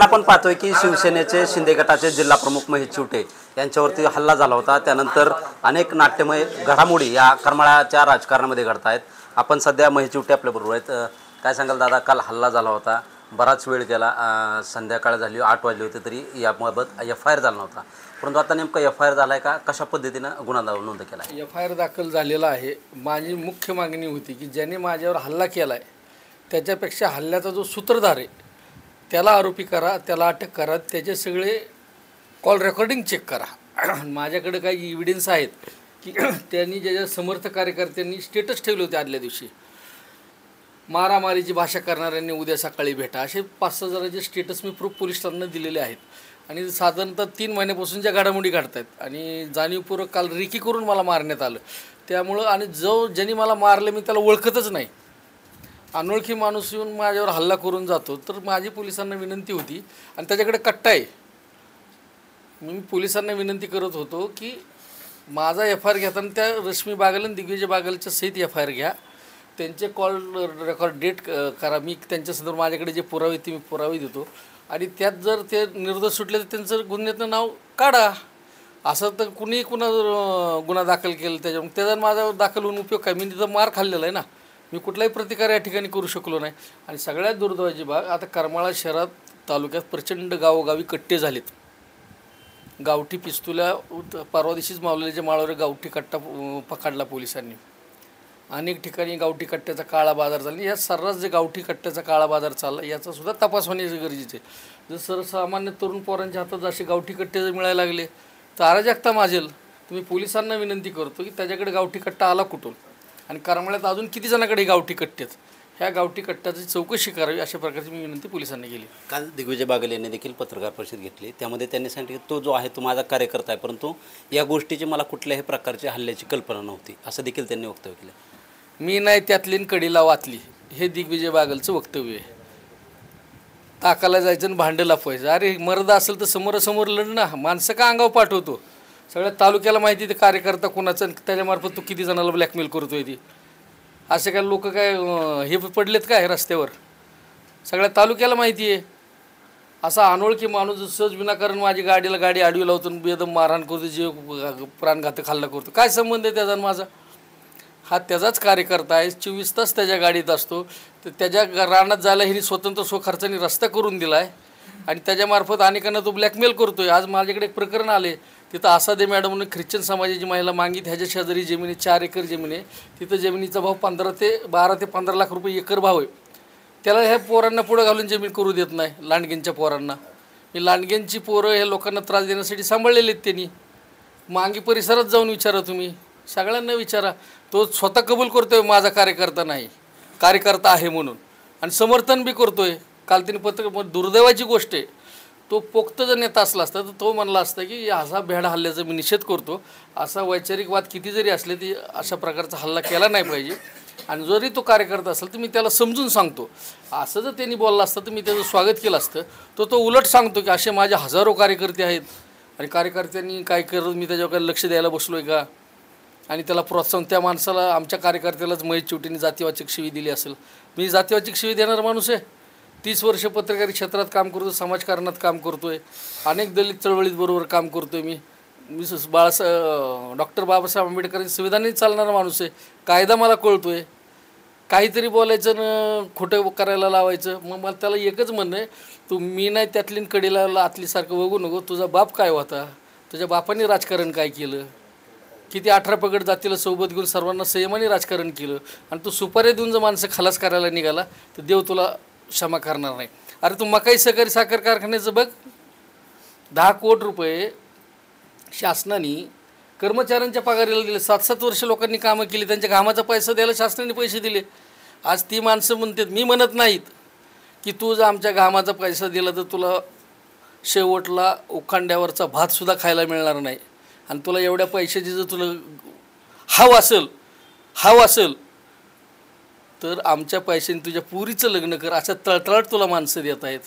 आपण पाहतोय की शिवसेनेचे शिंदे गटाचे जिल्हा प्रमुख महेश चिवटे यांच्यावरती हल्ला झाला होता। त्यानंतर अनेक नाट्यमय घडामोडी या करमाळ्याच्या राजकारणामध्ये घडत आहेत। आपण सध्या महेश चिवटे आपल्याबरोबर आहेत। काय सांगाल दादा, काल हल्ला झाला होता, बराच वेळ गेला, संध्याकाळ झाली, 8 वाजले होते, तरी याबाबत FIR झाला नव्हता, परंतु आता नेमका FIR झाला आहे का, कशा पद्धतीनं गुन्हा नोंद केला आहे? FIR दाखल झालेला आहे। माझी मुख्य मागणी होती की ज्याने माझ्यावर हल्ला केला आहे त्याच्यापेक्षा हल्ल्याचा जो सूत्रधार आहे त्याला आरोपी करा, त्याला अटक करा, त्याचे सगळे कॉल रेकॉर्डिंग चेक करा। माझ्याकडे काही एव्हिडन्स आहेत की त्यांनी ज्याच्या समर्थ कार्यकर्त्यांनी स्टेटस ठेवले होते आदल्या दिवशी, मारामारीची भाषा करणाऱ्यांनी उद्या सकाळी भेटा, असे 5-6 जणांचे स्टेटस मी प्रूफ पोलिसांना दिलेले आहेत। आणि साधारणतः 3 महिन्यापासून ज्या घडामोडी घडत आहेत आणि जाणीवपूर्वक काल रिकी करून मला मारण्यात आलं, त्यामुळं आणि ज्यांनी मला मारलं मी त्याला ओळखतच नाही, अनोळखी माणूस येऊन माझ्यावर हल्ला करून जातो, तर माझी पोलिसांना विनंती होती आणि त्याच्याकडे कट्टा आहे, मी पोलिसांना विनंती करत होतो की माझा FIR घेताना त्या रश्मी बागल आणि दिग्विजय बागलच्या सहित FIR घ्या, त्यांचे कॉल रेकॉर्ड डेट करा, मी त्यांच्यासंदर्भात माझ्याकडे जे पुरावे ते मी पुरावे देतो आणि त्यात जर ते निर्दोष सुटले तर त्यांचं गुन्ह्याचं नाव काढा। असं तर कुणीही गुन्हा दाखल केला त्याचा माझा दाखल होऊन उपयोग काय, मी तिथं मार खाल्लेला आहे ना, मी कुठलाही प्रतिकार या ठिकाणी करू शकलो नाही। आणि सगळ्यात दुर्दैवाची बाब, आता करमाळा शहरात तालुक्यात प्रचंड गावोगावी कट्टे झालेत, गावठी पिस्तुल्या, परवा दिवशीच मावलेच्या माळावर गावठी कट्टा पकडला पोलिसांनी, अनेक ठिकाणी गावठी कट्ट्याचा काळा बाजार चालला, या सर्रास जे गावठी कट्ट्याचा काळा बाजार चालला याचा सुद्धा तपास होणे गरजेचे आहे। जर सर्वसामान्य तरुण पोरांच्या हातात असे गावठी कट्टे जर मिळायला लागले तर अराजकता माजेल। तुम्ही पोलिसांना विनंती करतो की त्याच्याकडे गावठी कट्टा आला कुठून आणि करमाळ्यात अजून किती जणांकडे गावठी कट्टे आहेत, ह्या गावठी कट्ट्याची चौकशी करावी, अशा प्रकारची मी विनंती पोलिसांना केली। काल दिग्विजय बागल यांनी देखील पत्रकार परिषद घेतली, त्यामध्ये त्यांनी सांगितले की तो जो आहे तो माझा कार्यकर्ता आहे, परंतु या गोष्टीची मला कुठल्याही प्रकारची हल्ल्याची कल्पना नव्हती, असं देखील त्यांनी वक्तव्य केलं। मी नाही त्यातली कडीला वाचली, हे दिग्विजय बागलचं वक्तव्य आहे। ताकाला जायचं आणि भांडं लपवायचं, अरे मर्द असेल तर समोरासमोर लढ ना, माणसं का अंगावर पाठवतो? सगळ्या तालुक्याला माहिती ते कार्यकर्ता कोणाचं, त्याच्यामार्फत तू किती जणाला ब्लॅकमेल करतोय ती, असे काय लोक काय हे पडलेत काय रस्त्यावर, सगळ्या तालुक्याला माहिती आहे। असा अनोळखी माणूस सहज विनाकारण माझी गाडी आडवी लावतो, बेदम मारहाण करतो, जीव प्राणघातक हल्ला करतो, काय संबंध आहे त्याचा माझा? हा त्याचाच कार्यकर्ता आहे, 24 तास त्याच्या गाडीत असतो, तर त्याच्या रानात जायला हिने स्वतंत्र स्वखर्चाने रस्ता करून दिला आहे आणि त्याच्यामार्फत अनेकांना तो ब्लॅकमेल करतो आहे। आज माझ्याकडे एक प्रकरण आले, तिथं आसादे मॅडमने ख्रिश्चन समाजाची महिला मागित, ह्याच्या शेजारी जमिनी 4 एकर जमीन आहे, तिथं जमिनीचा भाव 12 ते 15 लाख रुपये एकर भाव आहे, त्याला ह्या पोरांना पुढं घालून जमीन करू देत नाही, लांडग्यांच्या पोरांना। ही लांडग्यांची पोरं हे लोकांना त्रास देण्यासाठी सांभाळलेले आहेत त्यांनी, मांगी परिसरात जाऊन विचारा, तुम्ही सगळ्यांना विचारा, तो स्वतः कबूल करतोय माझा कार्यकर्ता नाही, कार्यकर्ता आहे म्हणून, आणि समर्थन बी करतोय। काल त्यांनी दुर्दैवाची गोष्ट आहे, तो पोक्त जर नेता असला असता तर तो म्हणला असता की असा भेड हल्ल्याचा मी निषेध करतो, असा वैचारिक वाद किती जरी असले ती अशा प्रकारचा हल्ला केला नाही पाहिजे, आणि जरी तो कार्यकर्ता असेल तर मी त्याला समजून सांगतो, असं जर त्यांनी बोलला असतं तर मी त्याचं स्वागत केलं असतं। तो उलट सांगतो की असे माझे हजारो कार्यकर्ते आहेत आणि कार्यकर्त्यांनी काय करत मी त्याच्यावर लक्ष द्यायला बसलो आहे का, आणि त्याला प्रोत्साहन, त्या माणसाला, आमच्या कार्यकर्त्यालाच महेश चिवटेंनी जातीवाचक शिवी दिली असेल, मी जातीवाचक शिवी देणारा माणूस आहे? 30 वर्ष पत्रकारी क्षेत्रात काम करतो, समाजकारणात काम करतो आहे, अनेक दलित चळवळीत बरोबर काम करतो आहे, मी डॉक्टर बाबासाहेब आंबेडकरांच्या संविधानाने चालणारा माणूस आहे, कायदा मला कळतो आहे, काहीतरी बोलायचं न खोटं करायला लावायचं, मग मला त्याला एकच म्हणणं आहे, तू मी नाही त्यातली कडीला आतलीसारखं बघू नको, तुझा बाप काय होता, तुझ्या बापाने राजकारण काय केलं, किती 18 पगड जातीला सोबत घेऊन सर्वांना संयमाने राजकारण केलं, आणि तू सुपाऱ्या देऊन जर माणसं खलास करायला निघाला तर देव तुला क्षमा करणार नाही। अरे तू मकाई सहकारी साखर कारखान्याचं बघ, 10 कोटी रुपये शासनाने कर्मचाऱ्यांच्या पगारीला दिले, 7-7 वर्ष लोकांनी कामं केली, त्यांच्या घामाचा पैसा द्यायला शासनाने पैसे दिले। आज ती माणसं म्हणतात, मी म्हणत नाहीत की तू जर आमच्या घामाचा पैसा दिला तर तुला शेवटला उखांड्यावरचा भातसुद्धा खायला मिळणार नाही, आणि तुला एवढ्या पैशाची जर तुला हाव असेल तर आमच्या पैशाने तुझ्या पुरीचं लग्न कर, अशा तळतळाट तुला माणसं देत आहेत।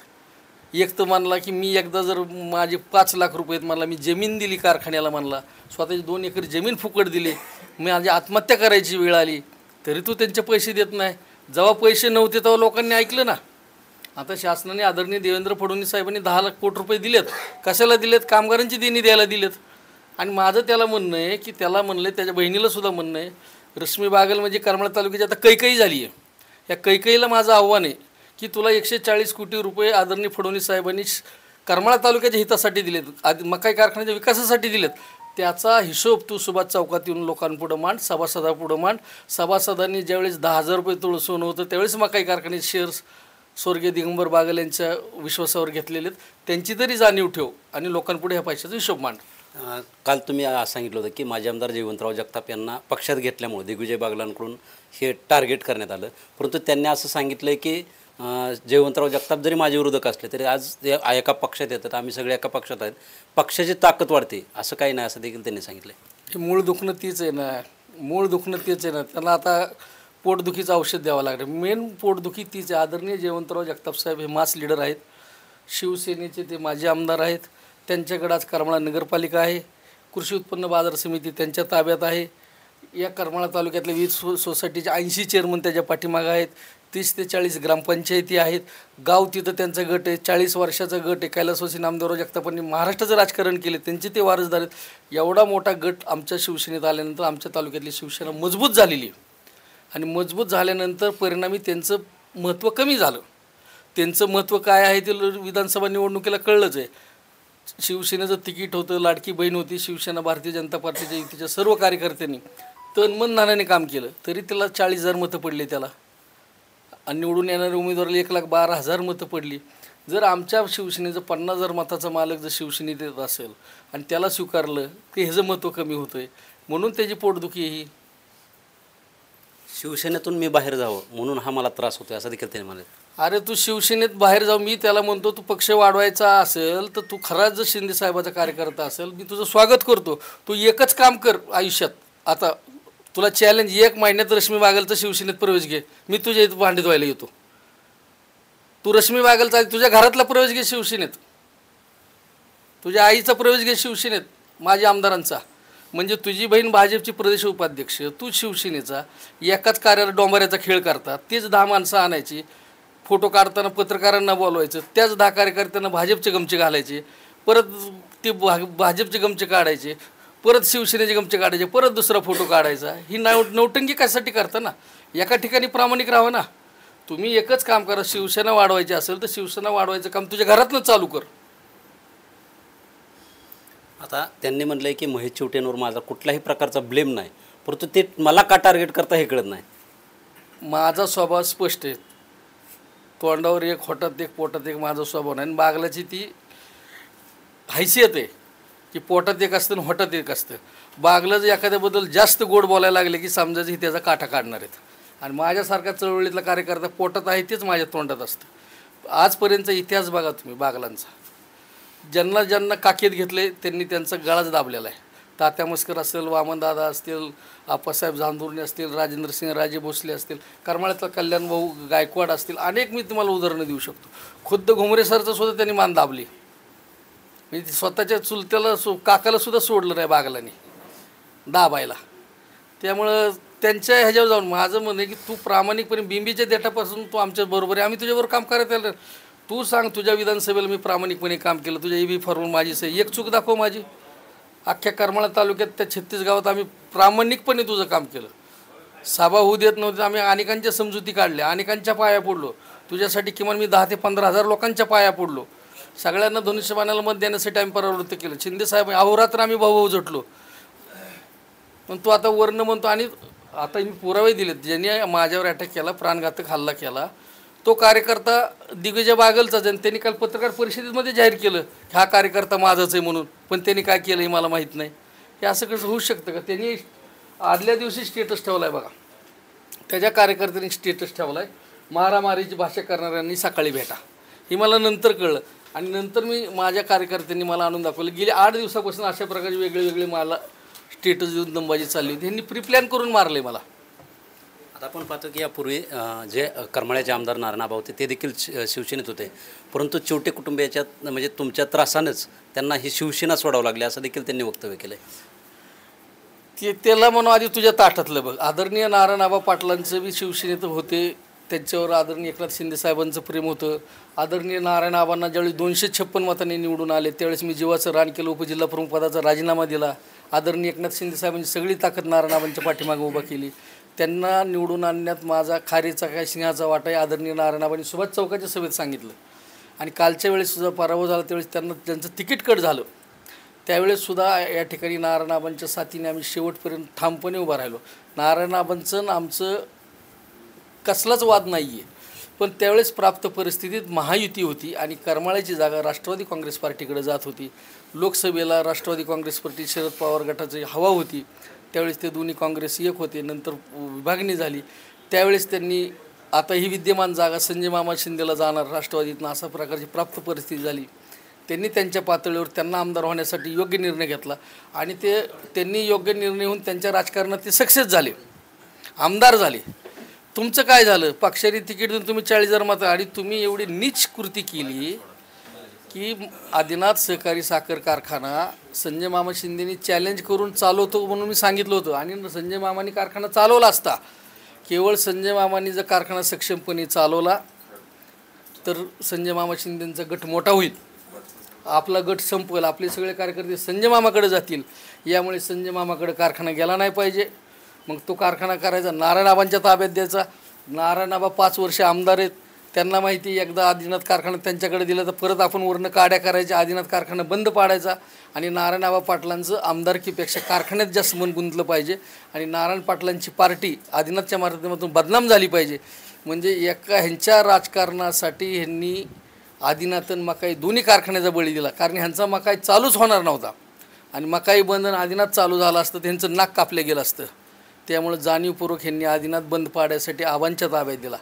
एक तर म्हणला की मी एकदा जर माझे 5 लाख रुपये मला मी जमीन दिली कारखान्याला, म्हणला स्वतःची 2 एकर जमीन फुकट दिली, माझी आत्महत्या करायची वेळ आली तरी तू त्यांचे पैसे देत नाही। जेव्हा पैसे नव्हते तेव्हा लोकांनी ऐकलं ना, आता शासनाने आदरणीय देवेंद्र फडणवीस साहेबांनी 10 लाख कोटी रुपये दिलेत. कशाला दिलेत? कामगारांची देणी द्यायला दिलेत. आणि माझं त्याला म्हणणं आहे की त्याला म्हणलं, त्याच्या बहिणीला सुद्धा म्हणणं आहे, रश्मी बागल म्हणजे करमाळा तालुक्याची आता कैकई झाली आहे. या कैकईला माझं आव्हान आहे की तुला 140 कोटी रुपये आदरणीय फडणवीस साहेबांनी करमाळा तालुक्याच्या हितासाठी दिलेत, मकाई कारखान्याच्या विकासासाठी दिलेत. त्याचा हिशोब तू सुभाष चौकात येऊन लोकांपुढं मांड, सभासदापुढं मांड. सभासदांनी ज्यावेळेस 10,000 रुपये तोळ सोनं होतं त्यावेळेस मकाई कारखान्याचे शेअर्स स्वर्गीय दिगंबर बागल यांच्या विश्वासावर घेतलेले आहेत, त्यांची तरी जाणीव ठेव आणि लोकांपुढे ह्या पैशाचा हिशोब मांड. काल तुम्ही सांगितलं होतं की माजी आमदार जयवंतराव जगताप यांना पक्षात घेतल्यामुळे दिग्विजय बागलांकडून हे टार्गेट करण्यात आलं. परंतु त्यांनी असं सांगितलं आहे की जयवंतराव जगताप जरी माझे विरोधक असले तरी आज ते एका पक्षात येतात, आम्ही सगळे एका पक्षात आहेत, पक्षाची ताकद वाढते, असं काही नाही असं देखील त्यांनी सांगितलं. हे मूळ दुखणं तीच आहे ना, मूळ दुखणं तीच आहे ना. त्यांना आता पोटदुखीचं औषध द्यावं लागतं. मेन पोटदुखी तीच आहे. आदरणीय जयवंतराव जगताप साहेब हे मास लीडर आहेत, शिवसेनेचे ते माजी आमदार आहेत. त्यांच्याकडे आज करमाळा नगरपालिका आहे, कृषी उत्पन्न बाजार समिती त्यांच्या ताब्यात आहे. या करमाळा तालुक्यातल्या 20 सोसायटीचे 80 चेअरमन त्याच्या पाठीमागं आहेत. 30 ते 40 ग्रामपंचायती आहेत. गाव तिथं त्यांचा गट आहे, 40 वर्षाचा गट आहे. कैलासवासी नामदेवराव जगतापांनी महाराष्ट्राचं राजकारण केले, त्यांचे ते वारसदार आहेत. एवढा मोठा गट आमच्या शिवसेनेत आल्यानंतर आमच्या तालुक्यातली शिवसेना मजबूत झालेली आहे. आणि मजबूत झाल्यानंतर परिणामी त्यांचं महत्त्व कमी झालं. त्यांचं महत्त्व काय आहे ते विधानसभा निवडणुकीला कळलंच आहे. शिवसेनेचं तिकीट होतं, लाडकी बहीण होती. शिवसेना भारतीय जनता पार्टीच्या युतीच्या सर्व कार्यकर्त्यांनी तन धनाने काम केलं, तरी त्याला 40,000 मतं पडली त्याला. आणि निवडून येणाऱ्या उमेदवाराला 1,12,000 मतं पडली. जर आमच्या शिवसेनेचं 50,000 मताचा मालक जर शिवसेनेत येत असेल आणि त्याला स्वीकारलं की ह्याचं महत्त्व कमी होतं आहे, म्हणून त्याची पोटदुखी ही. शिवसेनेतून मी बाहेर जावं म्हणून हा मला त्रास होतो असं देखील त्यांनी म्हणाले. अरे तू शिवसेनेत बाहेर जाऊ, मी त्याला म्हणतो तू पक्ष वाढवायचा असेल तर तू खराच जर शिंदे साहेबाचा कार्यकर्ता असेल, मी तुझं स्वागत करतो. तू एकच काम कर आयुष्यात, आता तुला चॅलेंज, 1 महिन्यात रश्मी बागलचा शिवसेनेत प्रवेश घे, मी तुझ्या इथं भांडीत व्हायला येतो. तू रश्मी बागलचा तुझ्या घरातला प्रवेश घे शिवसेनेत, तुझ्या आईचा प्रवेश घे शिवसेनेत, माझ्या आमदारांचा. म्हणजे तुझी बहीण भाजपची प्रदेश उपाध्यक्ष, तू शिवसेनेचा, एकाच कार्याला डोंबऱ्याचा खेळ करतात. तेच 10 माणसं आणायची, फोटो काढताना पत्रकारांना बोलवायचं, त्याच 10 कार्यकर्त्यांना भाजपचे गमचे घालायचे, परत ते भाजपचे गमचे काढायचे, परत शिवसेनेचे गमचे काढायचे, परत दुसरा फोटो काढायचा. ही नौटंकी कशासाठी करता ना? एका ठिकाणी प्रामाणिक राहा ना. तुम्ही एकच काम करा, शिवसेना वाढवायची असेल तर शिवसेना वाढवायचं काम तुझ्या घरातनं चालू कर. आता त्यांनी म्हटलं आहे की महेश चिवटेंवर माझा कुठल्याही प्रकारचा ब्लेम नाही, परंतु ते मला का टार्गेट करता हे कळत नाही. माझा स्वभाव स्पष्ट आहे, तोंडावर एक, होटात एक, पोटात एक माझा स्वभाव नाही. आणि बागलाची ती हैसियत आहे की पोटात एक असतं आणि होटात एक असतं. बागला जर एखाद्याबद्दल जास्त गोड बोलायला लागले की समजायचं ही त्याचा काटा काढणार आहेत. आणि माझ्यासारखा चळवळीतला कार्यकर्ता पोटात आहे तेच माझ्या तोंडात असतं. आजपर्यंतचा इतिहास बघा तुम्ही बागलांचा, ज्यांना ज्यांना काखेत घेतले त्यांनी त्यांचा गळाच दाबलेला आहे. तात्या मस्कर असेल, वामनदादा असतील, आप्पासाहेब जांभुर्णे असतील, राजेंद्रसिंह राजे भोसले असतील, करमाळ्यातला कल्याणभाऊ गायकवाड असतील, अनेक मी तुम्हाला उदाहरणं देऊ शकतो. खुद्द घुमरे सरचं सुद्धा त्यांनी मान दाबली. म्हणजे स्वतःच्या चुलत्याला काकाला सुद्धा सोडलं नाही बागलांनी दाबायला. त्यामुळं त्यांच्या ह्याच्यावर जाऊन माझं म्हणणं आहे की तू प्रामाणिकपणे बिंबीच्या देठापासून तू आमच्याबरोबर आहे, आम्ही तुझ्याबरोबर काम करत आलं. तू सांग तुझ्या विधानसभेला मी प्रामाणिकपणे काम केलं, तुझ्या EB फॉर्मवर माझी सही, एक चूक दाखव माझी. अख्ख्या करमाळा तालुक्यात त्या 36 गावात आम्ही प्रामाणिकपणे तुझं काम केलं. सभा होऊ देत नव्हते, आम्ही अनेकांच्या समजुती काढल्या, अनेकांच्या पाया पडलो. तुझ्यासाठी किमान मी 10 ते 15,000 लोकांच्या पाया पडलो. सगळ्यांना धनुष्यबाणाला मत देण्यासाठी आम्ही परावृत्त केलं. शिंदे साहेब अहोरात्र आम्ही भाऊ झटलो. पण तू आता वर्ण म्हणतो. आणि आता मी पुरावे दिलेत, ज्यांनी माझ्यावर अटॅक केला, प्राणघातक हल्ला केला, तो कार्यकर्ता दिग्विजय बागलचा. त्यांनी काल पत्रकार परिषदेमध्ये जाहीर केलं हा कार्यकर्ता माझाच आहे म्हणून. पण त्यांनी काय केलं हे मला माहीत नाही. हे असं कसं होऊ शकतं का? त्यांनी आदल्या दिवशी स्टेटस ठेवला आहे बघा, त्याच्या कार्यकर्त्यांनी स्टेटस ठेवला आहे, मारामारीची भाषा करणाऱ्यांनी सकाळी भेटा. हे मला नंतर कळलं. आणि नंतर मी माझ्या कार्यकर्त्यांनी मला आणून दाखवलं. गेले 8 दिवसापासून अशा प्रकारचे वेगळे मला स्टेटस देऊन दंबाजी चालली होती. ह्यांनी प्रिप्लॅन करून मारले मला. आता आपण पाहतो की यापूर्वी जे करमाळ्याचे आमदार नारायणआबा होते ते देखील शिवसेनेत होते, परंतु चिवटे कुटुंबियाच्या म्हणजे तुमच्या त्रासानंच त्यांना ही शिवसेना सोडावं लागली असं देखील त्यांनी वक्तव्य केलं आहे. त्याला म्हणून आधी तुझ्या ताटातलं बघ. आदरणीय नारायणआबा पाटलांचं बी शिवसेनेत होते, त्यांच्यावर आदरणीय एकनाथ शिंदे साहेबांचं प्रेम होतं. आदरणीय नारायण आबांना ज्यावेळी 256 मतांनी निवडून आले त्यावेळेस मी जीवाचं रान केलं, उपजिल्हा प्रमुख पदाचा राजीनामा दिला. आदरणीय एकनाथ शिंदे साहेबांची सगळी ताकद नारायण आबांच्या पाठीमागे उभा केली. त्यांना निवडून आणण्यात माझा खारीचा काय सिंहाचा वाटा आहे आदरणीय नारायण आबांनी सुभाष चौकाच्या सभेत सांगितलं. आणि कालच्या वेळेससुद्धा पराभव झाला त्यावेळेस त्यांना त्यांचं तिकीट कट झालं. त्यावेळेससुद्धा या ठिकाणी नारायण आबांच्या साथीने आम्ही शेवटपर्यंत ठामपणे उभा राहिलो. नारायण आबांचं आमचं कसलाच वाद नाही आहे, पण त्यावेळेस प्राप्त परिस्थितीत महायुती होती आणि करमाळ्याची जागा राष्ट्रवादी काँग्रेस पार्टीकडे जात होती. लोकसभेला राष्ट्रवादी काँग्रेस पार्टी शरद पवार गटाची हवा होती. त्यावेळेस ते दोन्ही काँग्रेस एक होते. नंतर विभागणी झाली. त्यावेळेस त्यांनी आता ही विद्यमान जागा संजय मामा शिंदेला जाणार राष्ट्रवादीतनं अशा प्रकारची प्राप्त परिस्थिती झाली. त्यांनी त्यांच्या पातळीवर त्यांना आमदार होण्यासाठी योग्य निर्णय घेतला आणि त्यांनी योग्य निर्णय होऊन त्यांच्या राजकारणात ते सक्सेस झाले, आमदार झाले. तुमचं काय झालं? पक्षाने तिकीट देऊन तुम्ही 40,000 मतं आणि तुम्ही एवढी नीच कृती केली की आदिनाथ सहकारी साखर कारखाना संजय मामा शिंदेनी चॅलेंज करून चालवतो म्हणून मी सांगितलं होतं आणि संजय मामांनी कारखाना चालवला असता. केवळ संजय मामांनी जर कारखाना सक्षमपणे चालवला तर संजय मामा शिंदेंचा गट मोठा होईल, आपला गट संपवेल, आपले सगळे कार्यकर्ते संजय मामाकडे जातील. यामुळे संजय मामाकडे कारखाना गेला नाही पाहिजे. मग तो कारखाना करायचा, नारायण आबांच्या ताब्यात द्यायचा. नारायण आबा 5 वर्ष आमदार आहेत, त्यांना माहिती एकदा आदिनाथ कारखाना त्यांच्याकडे दिला तर परत आपण वरनं काड्या करायच्या, आदिनाथ कारखाना बंद पाडायचा आणि नारायण आबा पाटलांचं आमदारकीपेक्षा कारखान्यात जास्त मन गुंतलं पाहिजे आणि नारायण पाटलांची पार्टी आदिनाथच्या माध्यमातून बदनाम झाली पाहिजे. म्हणजे एका ह्यांच्या राजकारणासाठी ह्यांनी आदिनाथ आणि मकाई दोन्ही कारखान्याचा बळी दिला. कारण ह्यांचा मकाई चालूच होणार नव्हता आणि मकाई बंद आणि आदिनाथ चालू झाला असतं त्यांचं नाक कापलं गेलं असतं. त्यामुळे जाणीवपूर्वक ह्यांनी आदिनाथ बंद पाडण्यासाठी आबांच्या ताब्यात दिला.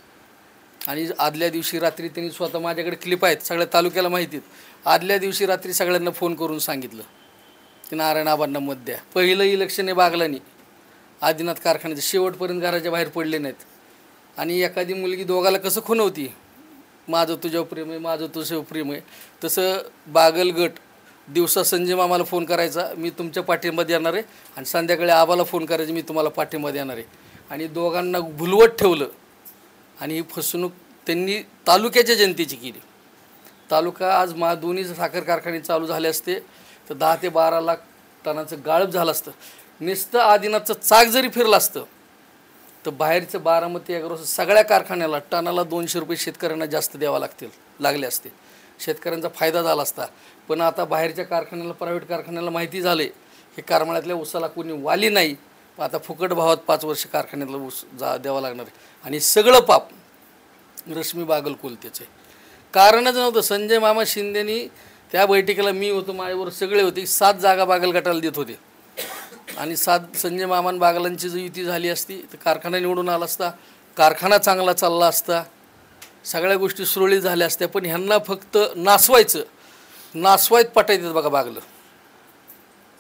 आणि आदल्या दिवशी रात्री त्यांनी स्वतः माझ्याकडे क्लिप आहेत, सगळ्या तालुक्याला माहिती आहेत. आदल्या दिवशी रात्री सगळ्यांना फोन करून सांगितलं की नारायण आबांना मत द्या. पहिलं इलेक्शन आहे बागलानी, आदिनाथ कारखान्याचं शेवटपर्यंत घराच्या बाहेर पडले नाहीत. आणि एखादी मुलगी दोघाला कसं खुणवती, माझं तुझ्यावर प्रेम आहे, माझं तुझ्यावर प्रेम आहे, तसं बागल गट दिवसा संजय मामाला फोन करायचा मी तुमच्या पाठिंबा देणार आहे आणि संध्याकाळी आबाला फोन करायचं मी तुम्हाला पाठिंबा देणार आहे. आणि दोघांना भुलवत ठेवलं आणि ही फसवणूक त्यांनी तालुक्याच्या जनतेची केली. तालुका आज दोन्ही साखर कारखाने चालू झाले असते तर 10 ते 12 लाख टनाचं गाळप झालं असतं. नुसतं आदिनाथचं चाक जरी फिरलं असतं तर बाहेरचं बारामती ॲग्रो सगळ्या कारखान्याला टनाला 200 रुपये शेतकऱ्यांना जास्त द्यावा लागले असते. शेतकऱ्यांचा फायदा झाला असता. पण आता बाहेरच्या कारखान्याला, प्रायव्हेट कारखान्याला माहिती झाले की करमाळ्यातल्या ऊसाला कोणी वाली नाही, आता फुकट भावात 5 वर्ष कारखान्यातला ऊस द्यावा लागणार आहे. आणि सगळं पाप रश्मी बागल कोलतेचं कारणच नव्हतं. संजय मामा शिंदेनी त्या बैठकीला मी होतो, माझ्याबरोबर सगळे होते, 7 जागा बागल गटाला देत होते आणि 7 संजय मामान बागलांची जर युती झाली असती तर कारखाना निवडून आला असता, कारखाना चांगला चालला असता, सगळ्या गोष्टी सुरळीत झाल्या असत्या. पण ह्यांना फक्त नासवायत पटायचं बघा. बागलं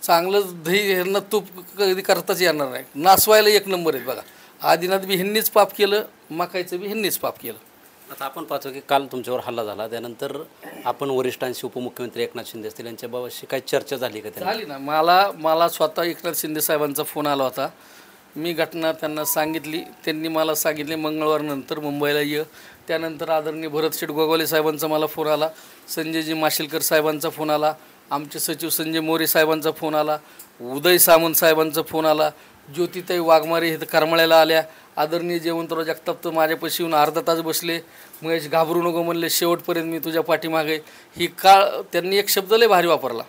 चांगलं दही ह्यांना तूप कधी करताच येणार नाही, नासवायला 1 नंबर आहेत बघा. आदिनाथ बी ह्यांनीच पाप केलं, मकाईचं बी ह्यांनीच पाप केलं. आता आपण पाहतो की काल तुमच्यावर हल्ला झाला, त्यानंतर आपण वरिष्ठांशी उपमुख्यमंत्री एकनाथ शिंदे असतील यांच्याबाबतशी काही चर्चा झाली का? झाली ना. मला स्वतः एकनाथ शिंदे साहेबांचा फोन आला होता. मी घटना त्यांना सांगितली, त्यांनी मला सांगितले मंगळवारनंतर मुंबईला ये. त्यानंतर आदरणीय भरत गोगावले साहेबांचा मला फोन आला, संजयजी माशिलकर साहेबांचा फोन आला, आमचे सचिव संजय मोरे साहेबांचा फोन आला, उदय सामंत साहेबांचा फोन आला, ज्योतिताई वाघमारे हे तर करमाळ्याला आल्या, आदरणीय जयवंतराव जगताप तर माझ्यापाशी येऊन अर्धा तास बसले. महेश घाबरू नको म्हणले, शेवटपर्यंत मी तुझ्या पाठीमागे. ही काळ त्यांनी एक शब्द लय भारी वापरला,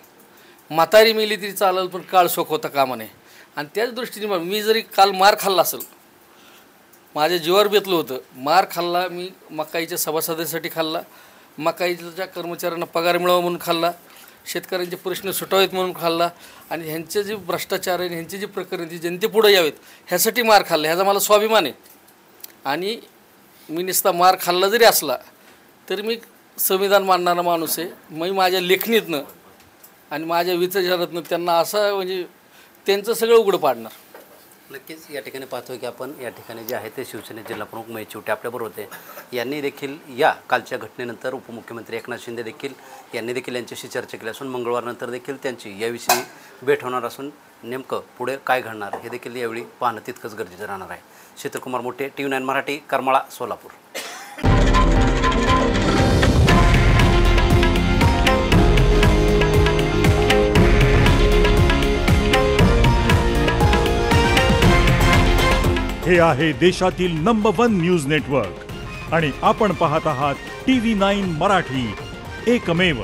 म्हातारी मेली तरी चालेल पण काळ शोक होता कामा नये. आणि त्याच दृष्टीने मी जरी काल मार खाल्ला असेल, माझ्या जीवावर बेतलं होतं, मार खाल्ला मी मकाईच्या सभासदांसाठी खाल्ला, मकाईच्या कर्मचाऱ्यांना पगार मिळावा म्हणून खाल्ला, शेतकऱ्यांचे प्रश्न सुटावेत म्हणून खाल्ला आणि ह्यांचे जे भ्रष्टाचार आहे, ह्यांची जी प्रकरण ती जनतेपुढे यावेत ह्यासाठी मार खाल्ला. ह्याचा मला स्वाभिमान आहे. आणि मी नुसता मार खाल्ला जरी असला तरी मी संविधान मानणारा माणूस आहे. मी माझ्या लेखणीतनं आणि माझ्या विचारातनं त्यांना असं म्हणजे त्यांचं सगळं उघडं पाडणार. नक्कीच या ठिकाणी पाहतोय की आपण या ठिकाणी जे आहे ते शिवसेने जिल्हाप्रमुख महेश चिवटे आपल्याबरोबर होते. यांनी देखील या कालच्या घटनेनंतर उपमुख्यमंत्री एकनाथ शिंदे देखील यांनी देखील यांच्याशी चर्चा केली असून मंगळवारनंतर देखील त्यांची याविषयी भेट होणार असून नेमकं पुढे काय घडणार हे देखील यावेळी पाहणं तितकंच गरजेचं राहणार आहे. शीतलकुमार मोठे, TV9 मराठी, करमाळा, सोलापूर. हे आहे देशातील नंबर 1 न्यूज नेटवर्क आणि आपण पाहत आहात TV9 मराठी, एकमेव.